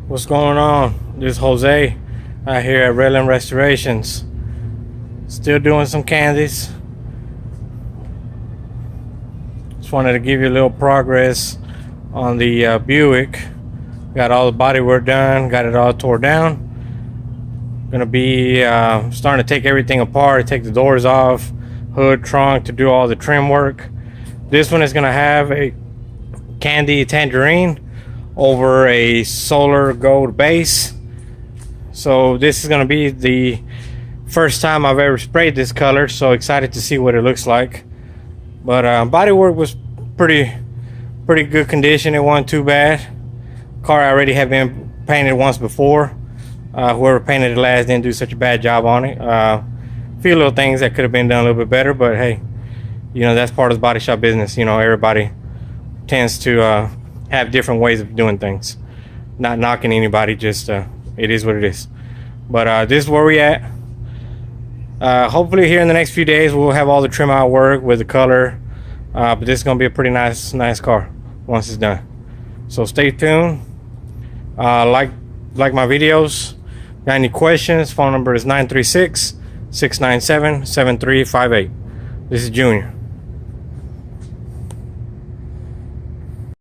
What's going on? This is Jose out here at Redland Restorations. Still doing some Kandys. Just wanted to give you a little progress on the Buick. Got all the bodywork done, got it all tore down. Gonna be starting to take everything apart, take the doors off, hood, trunk, to do all the trim work. This one is gonna have a Kandy tangerine over a solar gold base. So this is going to be the first time I've ever sprayed this color, so excited to see what it looks like. But bodywork was pretty good condition. It wasn't too bad. Car already had been painted once before. Whoever painted it last didn't do such a bad job on it. A few little things that could have been done a little bit better, but hey, you know, that's part of the body shop business. You know, everybody tends to have different ways of doing things. Not knocking anybody, just it is what it is. But this is where we at. Hopefully here in the next few days we'll have all the trim out work with the color. But this is gonna be a pretty nice car once it's done. So stay tuned. Like my videos. Got any questions? Phone number is 936-697-7358. This is Junior.